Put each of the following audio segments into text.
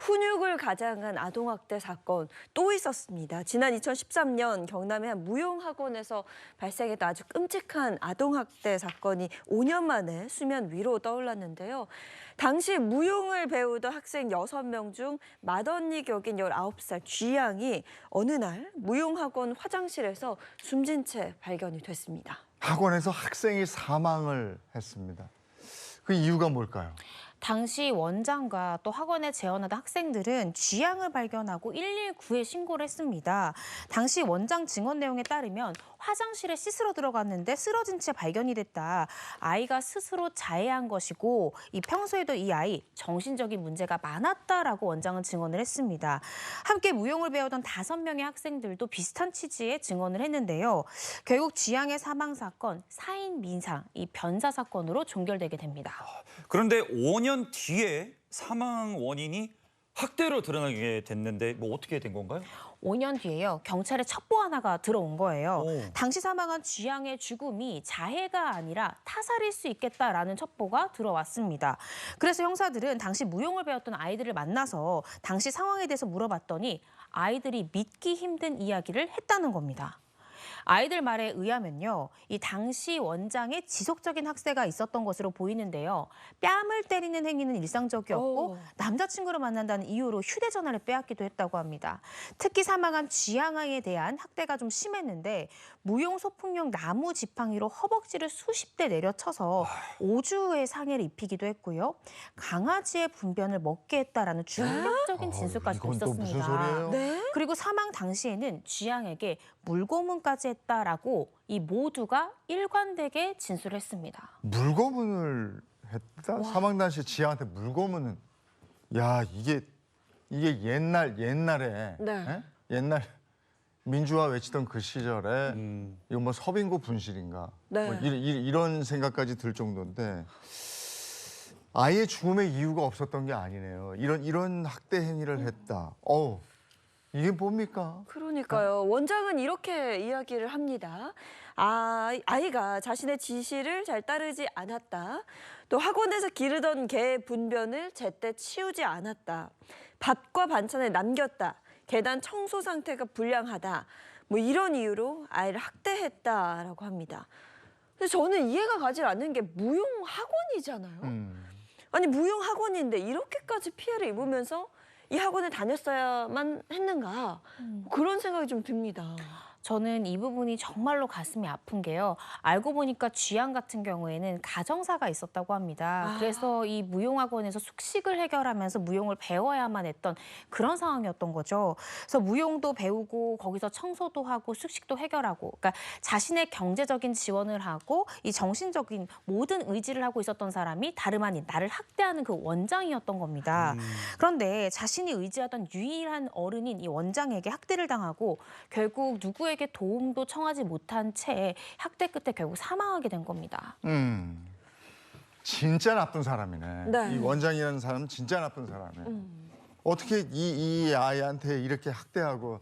훈육을 가장한 아동학대 사건 또 있었습니다. 지난 2013년 경남의 한 무용학원에서 발생했던 아주 끔찍한 아동학대 사건이 5년 만에 수면 위로 떠올랐는데요. 당시 무용을 배우던 학생 6명 중 맏언니 격인 19살 쥐양이 어느 날 무용학원 화장실에서 숨진 채 발견이 됐습니다. 학원에서 학생이 사망을 했습니다. 그 이유가 뭘까요? 당시 원장과 또 학원에 재원하던 학생들은 쥐양을 발견하고 119에 신고를 했습니다. 당시 원장 증언 내용에 따르면 화장실에 씻으러 들어갔는데 쓰러진 채 발견이 됐다. 아이가 스스로 자해한 것이고 평소에도 이 아이 정신적인 문제가 많았다라고 원장은 증언을 했습니다. 함께 무용을 배우던 5명의 학생들도 비슷한 취지의 증언을 했는데요. 결국 쥐양의 사망 사건, 사인 민상, 이 변사 사건으로 종결되게 됩니다. 그런데 5년 뒤에 사망 원인이 학대로 드러나게 됐는데 어떻게 된 건가요? 5년 뒤에요. 경찰에 첩보 하나가 들어온 거예요. 오. 당시 사망한 쥐양의 죽음이 자해가 아니라 타살일 수 있겠다라는 첩보가 들어왔습니다. 그래서 형사들은 당시 무용을 배웠던 아이들을 만나서 당시 상황에 대해서 물어봤더니 아이들이 믿기 힘든 이야기를 했다는 겁니다. 아이들 말에 의하면요, 이 당시 원장의 지속적인 학대가 있었던 것으로 보이는데요. 뺨을 때리는 행위는 일상적이었고 남자친구를 만난다는 이유로 휴대전화를 빼앗기도 했다고 합니다. 특히 사망한 쥐양아이에 대한 학대가 좀 심했는데 무용 소품용 나무 지팡이로 허벅지를 수십 대 내려쳐서 5주의 상해를 입히기도 했고요. 강아지의 분변을 먹게 했다라는 충격적인 진술까지 이건 또 있었습니다. 무슨 소리예요? 네? 그리고 사망 당시에는 쥐양에게 물고문까지 했다라고 이 모두가 일관되게 진술했습니다. 물고문을 했다? 사망 당시 지아한테 물고문은, 야, 이게 옛날에 네. 에? 옛날 민주화 외치던 그 시절에 이거 뭐 서빙고 분실인가? 네. 뭐 이런 생각까지 들 정도인데 아이의 죽음에 이유가 없었던 게 아니네요. 이런 학대 행위를 했다. 이게 뭡니까? 그러니까요. 원장은 이렇게 이야기를 합니다. 아이가 자신의 지시를 잘 따르지 않았다. 또 학원에서 기르던 개의 분변을 제때 치우지 않았다. 밥과 반찬을 남겼다. 계단 청소 상태가 불량하다. 뭐 이런 이유로 아이를 학대했다라고 합니다. 근데 저는 이해가 가지 않는 게 무용 학원이잖아요. 아니 무용 학원인데 이렇게까지 피해를 입으면서 이 학원을 다녔어야만 했는가 그런 생각이 좀 듭니다. 저는 이 부분이 정말로 가슴이 아픈 게요. 알고 보니까 쥐양 같은 경우에는 가정사가 있었다고 합니다. 그래서 이 무용학원에서 숙식을 해결하면서 무용을 배워야만 했던 그런 상황이었던 거죠. 그래서 무용도 배우고 거기서 청소도 하고 숙식도 해결하고, 그러니까 자신의 경제적인 지원을 하고 이 정신적인 모든 의지를 하고 있었던 사람이 다름 아닌 나를 학대하는 그 원장이었던 겁니다. 그런데 자신이 의지하던 유일한 어른인 이 원장에게 학대를 당하고 결국 누구에게 도움도 청하지 못한 채 학대 끝에 결국 사망하게 된 겁니다. 진짜 나쁜 사람이네. 네. 이 원장이라는 사람은 진짜 나쁜 사람이에요. 어떻게 이 아이한테 이렇게 학대하고,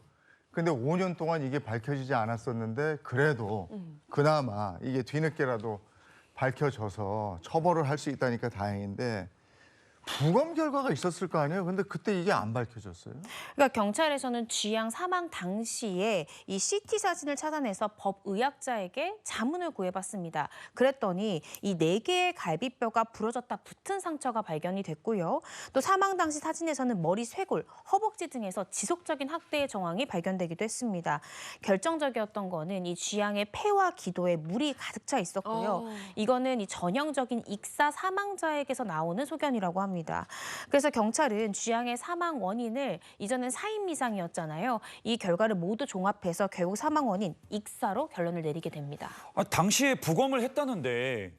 근데 5년 동안 이게 밝혀지지 않았었는데 그래도 그나마 이게 뒤늦게라도 밝혀져서 처벌을 할 수 있다니까 다행인데 부검 결과가 있었을 거 아니에요? 근데 그때 이게 안 밝혀졌어요? 그러니까 경찰에서는 쥐양 사망 당시에 이 CT 사진을 찾아내서 법의학자에게 자문을 구해봤습니다. 그랬더니 이 4개의 갈비뼈가 부러졌다 붙은 상처가 발견이 됐고요. 또 사망 당시 사진에서는 머리, 쇄골, 허벅지 등에서 지속적인 학대의 정황이 발견되기도 했습니다. 결정적이었던 거는 이 쥐양의 폐와 기도에 물이 가득 차 있었고요. 이거는 이 전형적인 익사 사망자에게서 나오는 소견이라고 합니다. 그래서 경찰은 쥐양의 사망 원인을 이전엔 사인 미상이었잖아요. 이 결과를 모두 종합해서 결국 사망 원인 익사로 결론을 내리게 됩니다. 당시에 부검을 했다는데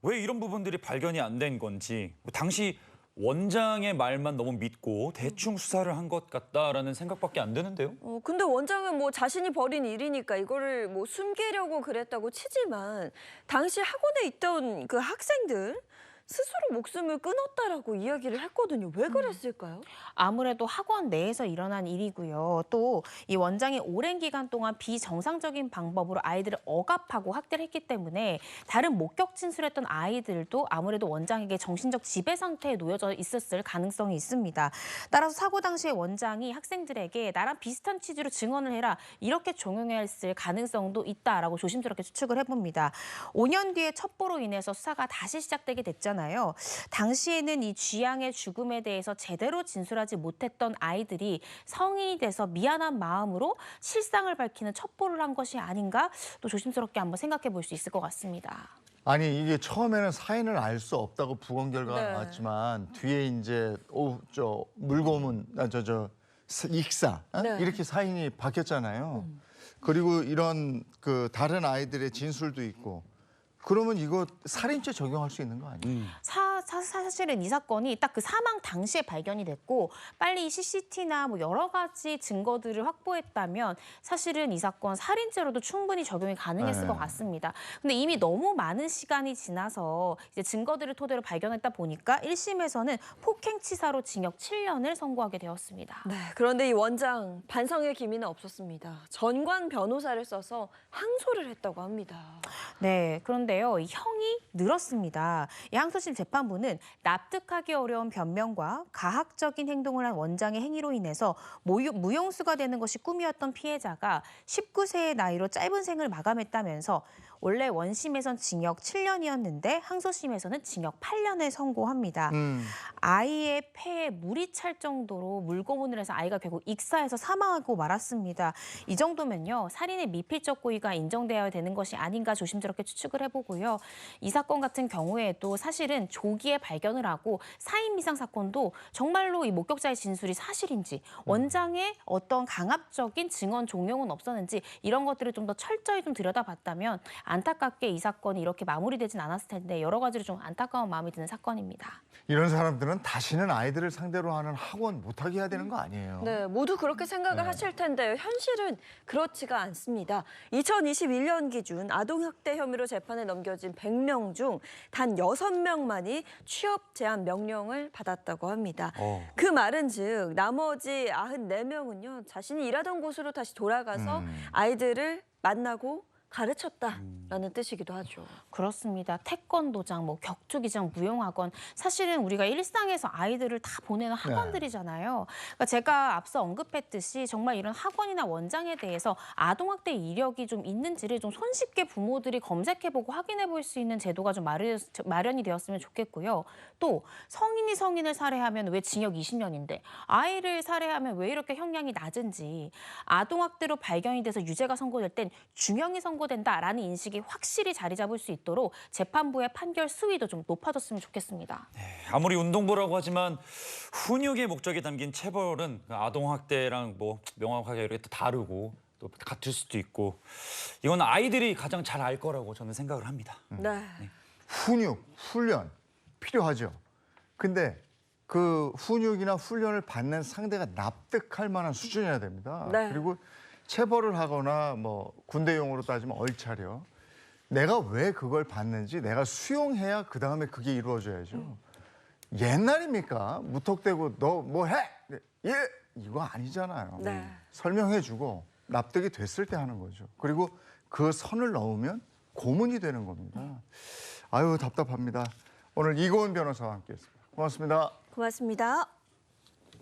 왜 이런 부분들이 발견이 안 된 건지, 당시 원장의 말만 너무 믿고 대충 수사를 한 것 같다라는 생각밖에 안 드는데요. 근데 원장은 뭐 자신이 벌인 일이니까 이거를 뭐 숨기려고 그랬다고 치지만 당시 학원에 있던 그 학생들 스스로 목숨을 끊었다라고 이야기를 했거든요. 왜 그랬을까요? 아무래도 학원 내에서 일어난 일이고요. 또 이 원장이 오랜 기간 동안 비정상적인 방법으로 아이들을 억압하고 학대를 했기 때문에 다른 목격 진술했던 아이들도 아무래도 원장에게 정신적 지배 상태에 놓여져 있었을 가능성이 있습니다. 따라서 사고 당시에 원장이 학생들에게 나랑 비슷한 취지로 증언을 해라 이렇게 종용했을 가능성도 있다라고 조심스럽게 추측을 해봅니다. 5년 뒤에 첩보로 인해서 수사가 다시 시작되게 됐잖아요. 당시에는 이 쥐양의 죽음에 대해서 제대로 진술하지 못했던 아이들이 성인이 돼서 미안한 마음으로 실상을 밝히는 첩보를 한 것이 아닌가 또 조심스럽게 한번 생각해 볼 수 있을 것 같습니다. 아니 이게 처음에는 사인을 알 수 없다고 부검 결과가 네. 나왔지만 뒤에 이제 물고문 익사 네. 이렇게 사인이 바뀌었잖아요. 그리고 이런 그 다른 아이들의 진술도 있고 그러면 이거 살인죄 적용할 수 있는 거 아니에요? 사실은 이 사건이 딱 그 사망 당시에 발견이 됐고 빨리 CCT나 뭐 여러 가지 증거들을 확보했다면 사실은 이 사건 살인죄로도 충분히 적용이 가능했을 네. 것 같습니다. 근데 이미 너무 많은 시간이 지나서 이제 증거들을 토대로 발견했다 보니까 1심에서는 폭행치사로 징역 7년을 선고하게 되었습니다. 네, 그런데 이 원장 반성의 기미는 없었습니다. 전관 변호사를 써서 항소를 했다고 합니다. 네, 그런데요, 이 형이 늘었습니다. 이 항소심 재판부는 납득하기 어려운 변명과 가학적인 행동을 한 원장의 행위로 인해서 무용수가 되는 것이 꿈이었던 피해자가 19세의 나이로 짧은 생을 마감했다면서 원래 원심에선 징역 7년이었는데 항소심에서는 징역 8년을 선고합니다. 아이의 폐에 물이 찰 정도로 물고문을 해서 아이가 결국 익사해서 사망하고 말았습니다. 이 정도면요, 살인의 미필적 고의가 인정되어야 되는 것이 아닌가 조심스럽게 추측을 해보고요. 이 사건 같은 경우에도 사실은 조기에 발견을 하고 사인 미상 사건도 정말로 이 목격자의 진술이 사실인지 원장의 어떤 강압적인 증언 종용은 없었는지 이런 것들을 좀 더 철저히 좀 들여다봤다면 안타깝게 이 사건이 이렇게 마무리되진 않았을 텐데 여러 가지로 좀 안타까운 마음이 드는 사건입니다. 이런 사람들은 다시는 아이들을 상대로 하는 학원 못하게 해야 되는 거 아니에요? 네, 모두 그렇게 생각을 하실 텐데요. 현실은 그렇지가 않습니다. 2021년 기준 아동학대 혐의로 재판에 넘겨진 100명 중 단 6명만이 취업 제한 명령을 받았다고 합니다. 그 말은 즉 나머지 94명은요. 자신이 일하던 곳으로 다시 돌아가서 아이들을 만나고 가르쳤다라는 뜻이기도 하죠. 그렇습니다. 태권도장, 뭐 격투기장, 무용학원 사실은 우리가 일상에서 아이들을 다 보내는 학원들이잖아요. 그러니까 제가 앞서 언급했듯이 정말 이런 학원이나 원장에 대해서 아동학대 이력이 좀 있는지를 좀 손쉽게 부모들이 검색해보고 확인해볼 수 있는 제도가 좀 마련이 되었으면 좋겠고요. 또 성인이 성인을 살해하면 왜 징역 20년인데 아이를 살해하면 왜 이렇게 형량이 낮은지 아동학대로 발견이 돼서 유죄가 선고될 땐 중형이 선고된다라는 인식이 확실히 자리 잡을 수 있도록 재판부의 판결 수위도 좀 높아졌으면 좋겠습니다. 아무리 운동부라고 하지만 훈육의 목적이 담긴 체벌은 아동학대랑 뭐 명확하게 이렇게 또 다르고 또 같을 수도 있고 이건 아이들이 가장 잘 알 거라고 저는 생각을 합니다. 네. 훈육, 훈련 필요하죠. 근데 그 훈육이나 훈련을 받는 상대가 납득할 만한 수준이어야 됩니다. 네. 그리고 체벌을 하거나 뭐 군대용어로 따지면 얼차려. 내가 왜 그걸 받는지 내가 수용해야 그다음에 그게 이루어져야죠. 옛날입니까? 무턱대고 너 뭐 해? 예! 이거 아니잖아요. 네. 설명해주고 납득이 됐을 때 하는 거죠. 그리고 그 선을 넘으면 고문이 되는 겁니다. 아유 답답합니다. 오늘 이고은 변호사와 함께했습니다. 고맙습니다. 고맙습니다.